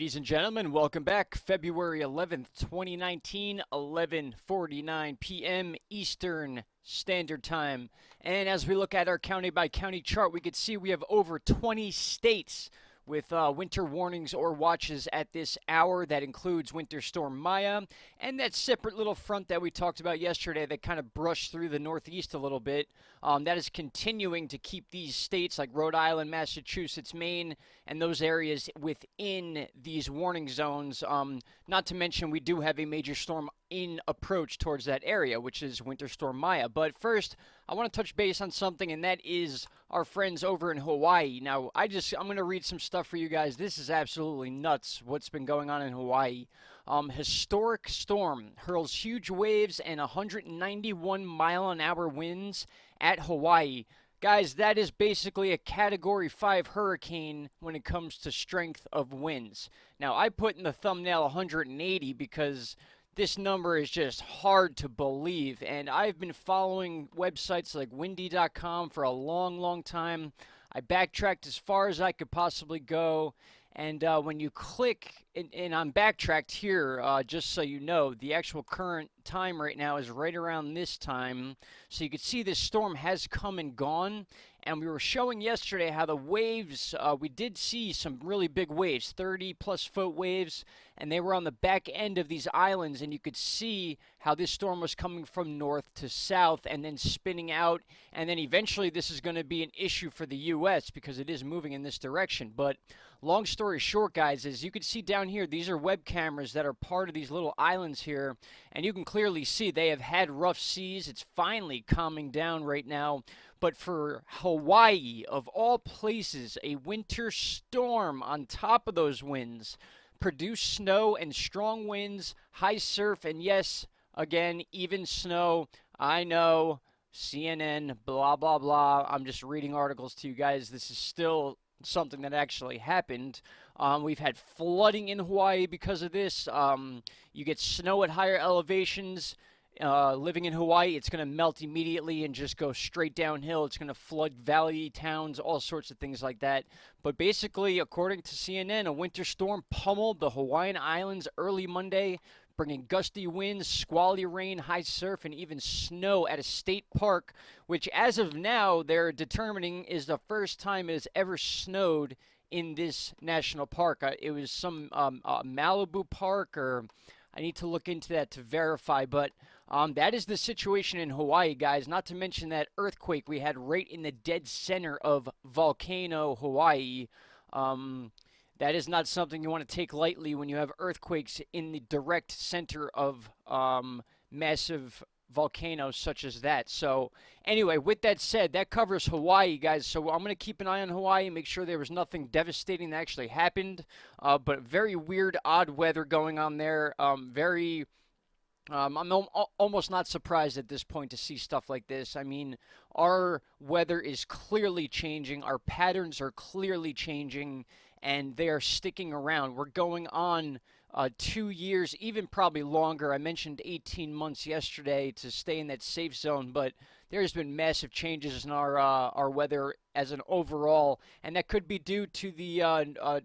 Ladies and gentlemen, welcome back. February 11th, 2019, 11:49 p.m. Eastern Standard Time. And as we look at our county by county chart, we can see we have over 20 states with winter warnings or watches at this hour. That includes Winter Storm Maya and that separate little front that we talked about yesterday that kind of brushed through the Northeast a little bit. That is continuing to keep these states like Rhode Island, Massachusetts, Maine, and those areas within these warning zones. Not to mention, we do have a major storm in approach towards that area, which is Winter Storm Maya. But first, I want to touch base on something, and that is our friends over in Hawaii. Now, I'm going to read some stuff for you guys. This is absolutely nuts what's been going on in Hawaii. Historic storm hurls huge waves and 191-mile-an-hour winds at Hawaii. Guys, that is basically a Category 5 hurricane when it comes to strength of winds. Now, I put in the thumbnail 180 because this number is just hard to believe, and I've been following websites like windy.com for a long, long time. I backtracked as far as I could possibly go, and when you click, and I'm backtracked here, just so you know, the actual current time right now is right around this time, so you can see this storm has come and gone. And we were showing yesterday how the waves, we did see some really big waves, 30-plus foot waves, and they were on the back end of these islands, and you could see how this storm was coming from north to south and then spinning out, and then eventually this is going to be an issue for the U.S. because it is moving in this direction. But long story short, guys, as you can see down here, these are web cameras that are part of these little islands here, and you can clearly see they have had rough seas. It's finally calming down right now. But for Hawaii, of all places, a winter storm on top of those winds produced snow and strong winds, high surf, and yes, again, even snow. I know, CNN, blah, blah, blah. I'm just reading articles to you guys. This is still something that actually happened. We've had flooding in Hawaii because of this. You get snow at higher elevations. Living in Hawaii, it's going to melt immediately and just go straight downhill. It's going to flood valley towns, all sorts of things like that. But basically, according to CNN, a winter storm pummeled the Hawaiian Islands early Monday, bringing gusty winds, squally rain, high surf, and even snow at a state park, which as of now, they're determining is the first time it has ever snowed in this national park. It was some Malibu park, or I need to look into that to verify, but that is the situation in Hawaii, guys. Not to mention that earthquake we had right in the dead center of Volcano, Hawaii. That is not something you want to take lightly when you have earthquakes in the direct center of massive volcanoes such as that. So anyway, with that said, that covers Hawaii, guys. So I'm going to keep an eye on Hawaii, make sure there was nothing devastating that actually happened. But very weird, odd weather going on there. I'm almost not surprised at this point to see stuff like this. I mean, our weather is clearly changing. Our patterns are clearly changing, and they are sticking around. We're going on 2 years, even probably longer. I mentioned 18 months yesterday to stay in that safe zone, but there's been massive changes in our weather as an overall, and that could be due to the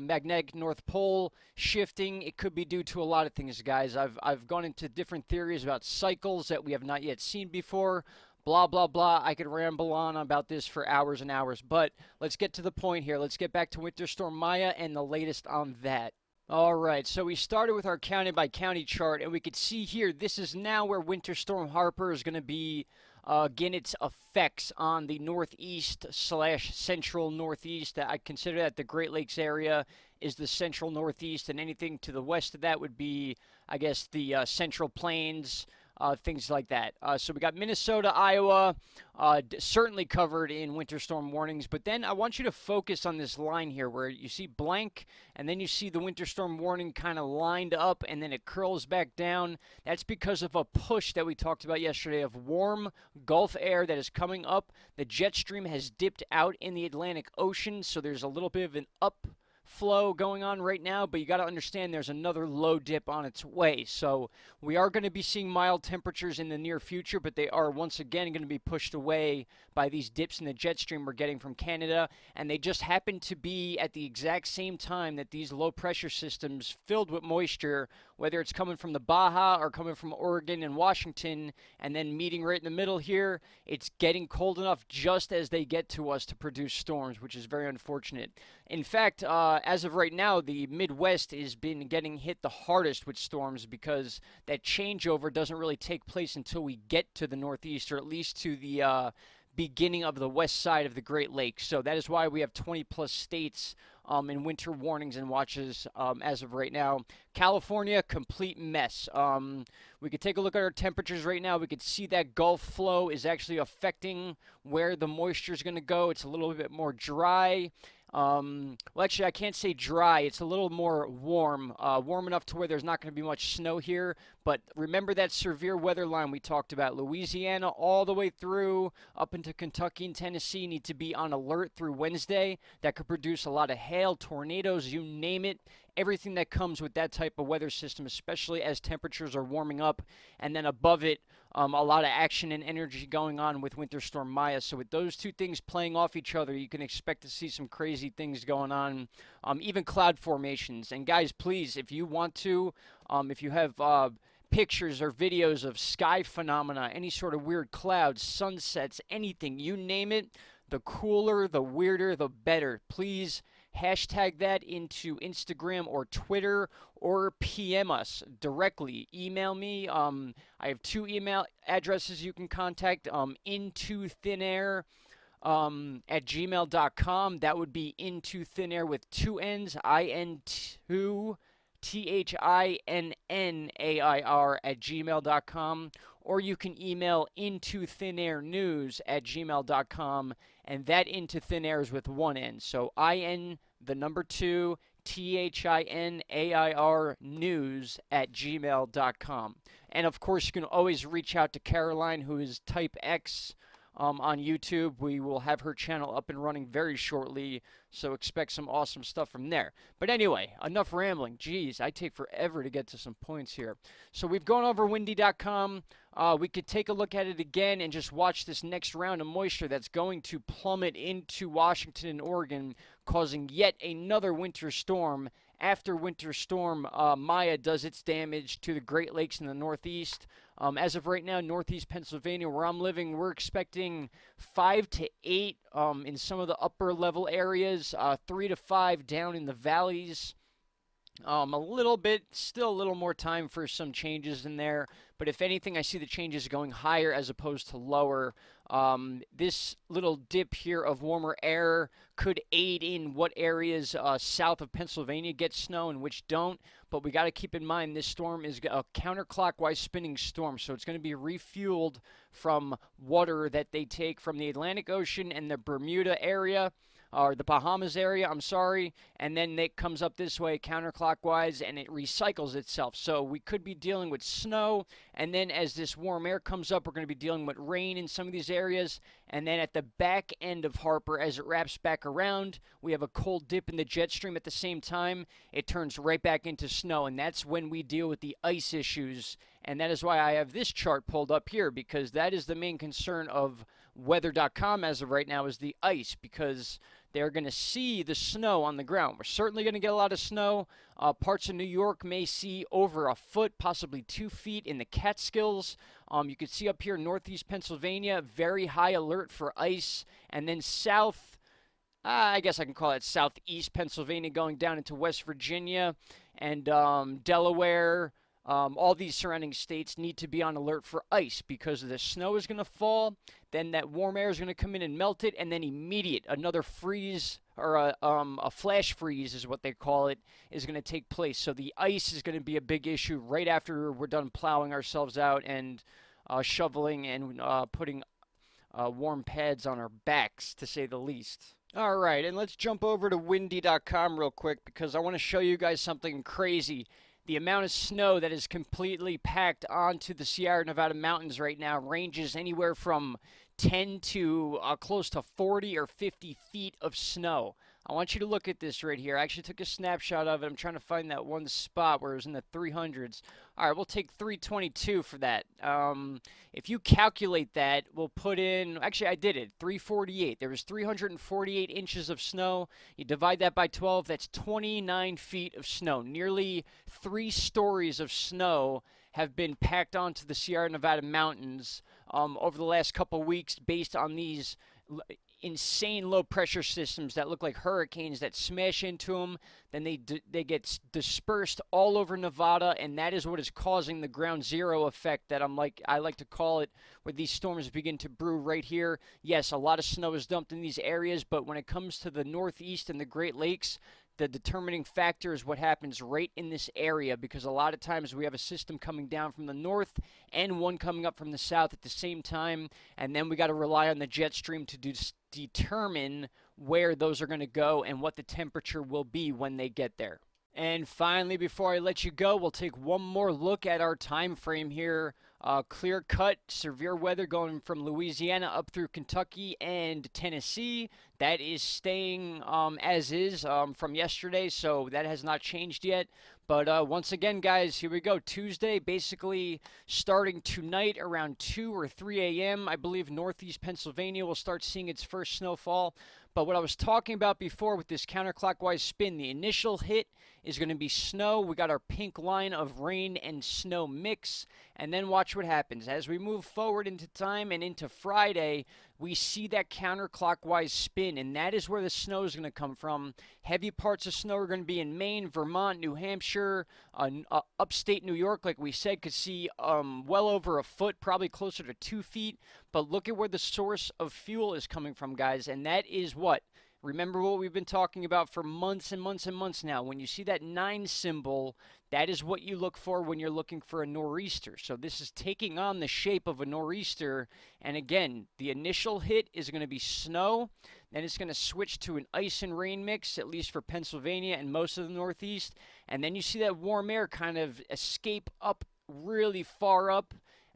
magnetic North Pole shifting. It could be due to a lot of things, guys. I've gone into different theories about cycles that we have not yet seen before. Blah, blah, blah. I could ramble on about this for hours and hours, but let's get to the point here. Let's get back to Winter Storm Maya and the latest on that. All right, so we started with our county-by-county chart, and we could see here, this is now where Winter Storm Harper is going to be again, its effects on the northeast/central northeast. I consider that the Great Lakes area is the central northeast, and anything to the west of that would be, I guess, the central plains, things like that. So we got Minnesota, Iowa, certainly covered in winter storm warnings. But then I want you to focus on this line here where you see blank, and then you see the winter storm warning kind of lined up, and then it curls back down. That's because of a push that we talked about yesterday of warm Gulf air that is coming up. The jet stream has dipped out in the Atlantic Ocean, so there's a little bit of an up flow going on right now, but you got to understand there's another low dip on its way. So we are going to be seeing mild temperatures in the near future, but they are once again going to be pushed away by these dips in the jet stream we're getting from Canada, and they just happen to be at the exact same time that these low pressure systems filled with moisture, whether it's coming from the Baja or coming from Oregon and Washington, and then meeting right in the middle here, it's getting cold enough just as they get to us to produce storms, which is very unfortunate. In fact, as of right now, the Midwest has been getting hit the hardest with storms because that changeover doesn't really take place until we get to the Northeast, or at least to the beginning of the west side of the Great Lakes. So that is why we have 20 plus states in winter warnings and watches as of right now. California, complete mess. We could take a look at our temperatures right now. We could see that Gulf flow is actually affecting where the moisture is going to go. It's a little bit more dry. Well, actually, I can't say dry. It's a little more warm, warm enough to where there's not going to be much snow here. But remember that severe weather line we talked about. Louisiana all the way through up into Kentucky and Tennessee need to be on alert through Wednesday. That could produce a lot of hail, tornadoes, you name it. Everything that comes with that type of weather system, especially as temperatures are warming up. And then above it, a lot of action and energy going on with Winter Storm Maya. So with those two things playing off each other, you can expect to see some crazy things going on, even cloud formations. And guys, please, if you want to, if you have pictures or videos of sky phenomena, any sort of weird clouds, sunsets, anything, you name it, the cooler, the weirder, the better. Please hashtag that into Instagram or Twitter, or PM us directly. Email me. I have 2 email addresses you can contact. Into thin air at gmail.com. That would be into thin air with 2 N's, IN2 THINNAIR at gmail.com, or you can email into thin air news at gmail.com, and that into thin air is with 1 N. So IN, the number 2, THINAIR news at gmail.com. And of course, you can always reach out to Caroline, who is Type X on YouTube. We will have her channel up and running very shortly, so expect some awesome stuff from there. But anyway, enough rambling. Jeez, I take forever to get to some points here. So we've gone over windy.com. We could take a look at it again and just watch this next round of moisture that's going to plummet into Washington and Oregon, causing yet another winter storm after Winter Storm Maya does its damage to the Great Lakes in the Northeast. As of right now, Northeast Pennsylvania, where I'm living, we're expecting 5 to 8 in some of the upper level areas, 3 to 5 down in the valleys. A little bit, still a little more time for some changes in there. But if anything, I see the changes going higher as opposed to lower. This little dip here of warmer air could aid in what areas south of Pennsylvania get snow and which don't. But we got to keep in mind this storm is a counterclockwise spinning storm. So it's going to be refueled from water that they take from the Atlantic Ocean and the Bermuda area, or the Bahamas area, I'm sorry, and then it comes up this way counterclockwise and it recycles itself. So we could be dealing with snow, and then as this warm air comes up, we're going to be dealing with rain in some of these areas, and then at the back end of Harper, as it wraps back around, we have a cold dip in the jet stream at the same time. It turns right back into snow, and that's when we deal with the ice issues, and that is why I have this chart pulled up here, because that is the main concern of weather.com as of right now, is the ice, because they're going to see the snow on the ground. We're certainly going to get a lot of snow. Parts of New York may see over a foot, possibly 2 feet in the Catskills. You can see up here Northeast Pennsylvania, very high alert for ice. And then south, I guess I can call it southeast Pennsylvania, going down into West Virginia and Delaware. All these surrounding states need to be on alert for ice because the snow is going to fall, then that warm air is going to come in and melt it, and then another freeze, or a flash freeze is what they call it, is going to take place. So the ice is going to be a big issue right after we're done plowing ourselves out and shoveling and putting warm pads on our backs, to say the least. All right, and let's jump over to windy.com real quick, because I want to show you guys something crazy. The amount of snow that is completely packed onto the Sierra Nevada mountains right now ranges anywhere from 10 to close to 40 or 50 feet of snow. I want you to look at this right here. I actually took a snapshot of it. I'm trying to find that one spot where it was in the 300s. All right, we'll take 322 for that. If you calculate that, we'll put in, actually I did it, 348. There was 348 inches of snow. You divide that by 12, that's 29 feet of snow. Nearly 3 stories of snow have been packed onto the Sierra Nevada mountains over the last couple weeks based on these insane low pressure systems that look like hurricanes that smash into them. Then they get dispersed all over Nevada, and that is what is causing the ground zero effect that I like to call it, where these storms begin to brew right here. Yes, a lot of snow is dumped in these areas, but when it comes to the Northeast and the Great Lakes, the determining factor is what happens right in this area, because a lot of times we have a system coming down from the north and one coming up from the south at the same time, and then we got to rely on the jet stream to determine where those are going to go and what the temperature will be when they get there. And finally, before I let you go, we'll take one more look at our time frame here. Clear cut, severe weather going from Louisiana up through Kentucky and Tennessee. That is staying as is from yesterday, so that has not changed yet. But once again, guys, here we go. Tuesday, basically starting tonight around 2 or 3 a.m., I believe Northeast Pennsylvania will start seeing its first snowfall. But what I was talking about before with this counterclockwise spin, the initial hit is going to be snow. We got our pink line of rain and snow mix. And then watch what happens. As we move forward into time and into Friday, we see that counterclockwise spin, and that is where the snow is going to come from. Heavy parts of snow are going to be in Maine, Vermont, New Hampshire, upstate New York, like we said, could see well over a foot, probably closer to 2 feet. But look at where the source of fuel is coming from, guys, and that is what? Remember what we've been talking about for months and months and months now. When you see that 9 symbol, that is what you look for when you're looking for a nor'easter. So this is taking on the shape of a nor'easter. And again, the initial hit is going to be snow. Then it's going to switch to an ice and rain mix, at least for Pennsylvania and most of the Northeast. And then you see that warm air kind of escape up really far up.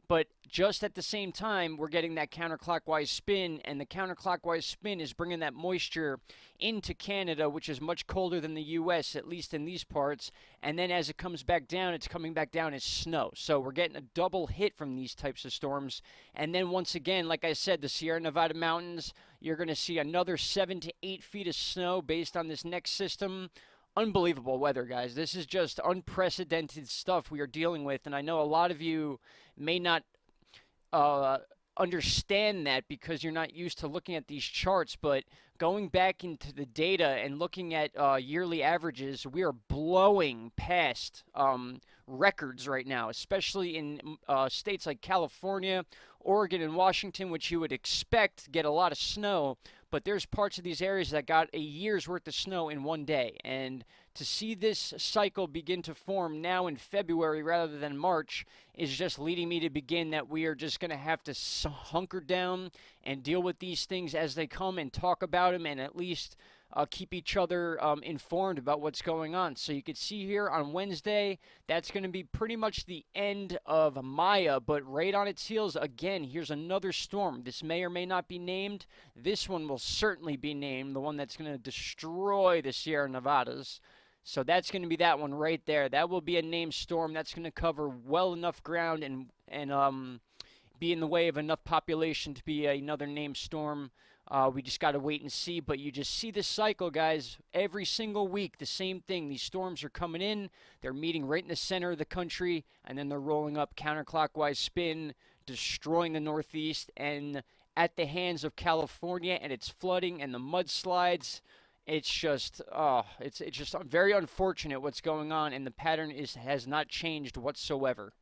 But just at the same time, we're getting that counterclockwise spin, and the counterclockwise spin is bringing that moisture into Canada, which is much colder than the U.S., at least in these parts. And then as it comes back down, it's coming back down as snow. So we're getting a double hit from these types of storms. And then once again, like I said, the Sierra Nevada mountains, you're going to see another 7 to 8 feet of snow based on this next system. Unbelievable weather, guys. This is just unprecedented stuff we are dealing with, and I know a lot of you may not understand that because you're not used to looking at these charts, but going back into the data and looking at yearly averages, we are blowing past records right now, especially in states like California, Oregon, and Washington, which you would expect get a lot of snow. But there's parts of these areas that got a year's worth of snow in one day. And to see this cycle begin to form now in February rather than March is just leading me to begin that we are just going to have to hunker down and deal with these things as they come and talk about them, and at least keep each other informed about what's going on. So you can see here on Wednesday, that's going to be pretty much the end of Maya, but right on its heels, again, here's another storm. This may or may not be named. This one will certainly be named, the one that's going to destroy the Sierra Nevadas. So that's going to be that one right there. That will be a named storm. That's going to cover well enough ground and be in the way of enough population to be another named storm. We just got to wait and see, but you just see this cycle, guys. Every single week, the same thing. These storms are coming in. They're meeting right in the center of the country, and then they're rolling up counterclockwise spin, destroying the Northeast, and at the hands of California and its flooding and the mudslides. It's just, it's just very unfortunate what's going on, and the pattern has not changed whatsoever.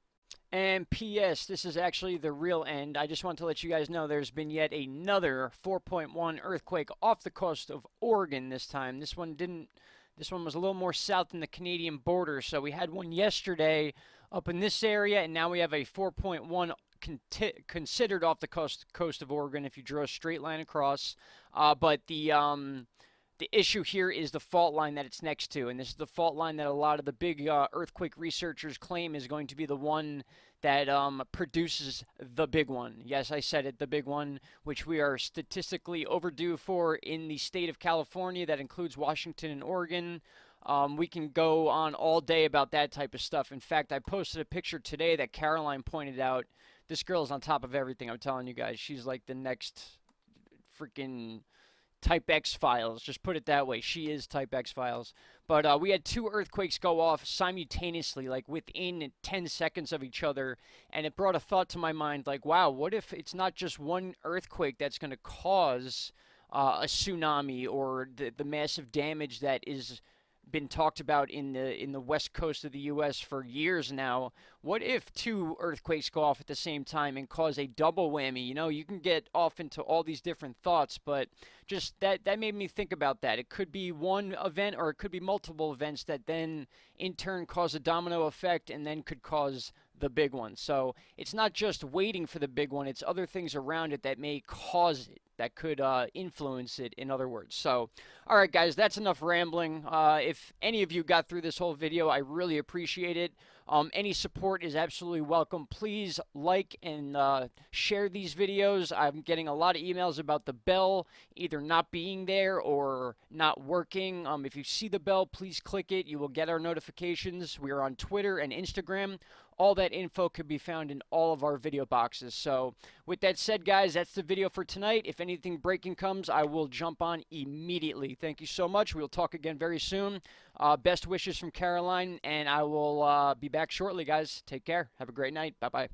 And P.S., this is actually the real end. I just want to let you guys know there's been yet another 4.1 earthquake off the coast of Oregon this time. This one was a little more south than the Canadian border. So we had one yesterday up in this area, and now we have a 4.1 considered off the coast of Oregon if you draw a straight line across. But the issue here is the fault line that it's next to, and this is the fault line that a lot of the big earthquake researchers claim is going to be the one that produces the big one. Yes, I said it, the big one, which we are statistically overdue for in the state of California. That includes Washington and Oregon. We can go on all day about that type of stuff. In fact, I posted a picture today that Caroline pointed out. This girl's on top of everything, I'm telling you guys. She's like the next freaking Type X Files. Just put it that way. She is Type X Files. But we had two earthquakes go off simultaneously, like within 10 seconds of each other. And it brought a thought to my mind like, wow, what if it's not just one earthquake that's going to cause a tsunami or the massive damage that is been talked about in the west coast of the U.S. for years now. What if two earthquakes go off at the same time and cause a double whammy? You know, you can get off into all these different thoughts, but just that made me think about that. It could be one event or it could be multiple events that then in turn cause a domino effect and then could cause the big one. So it's not just waiting for the big one, it's other things around it that may cause it, that could influence it, in other words. So, all right, guys, that's enough rambling. If any of you got through this whole video, I really appreciate it. Any support is absolutely welcome. Please like and share these videos. I'm getting a lot of emails about the bell either not being there or not working. If you see the bell, please click it. You will get our notifications. We are on Twitter and Instagram. All that info could be found in all of our video boxes. So with that said, guys, that's the video for tonight. If anything breaking comes, I will jump on immediately. Thank you so much. We'll talk again very soon. Best wishes from Caroline, and I will be back shortly, guys. Take care. Have a great night. Bye-bye.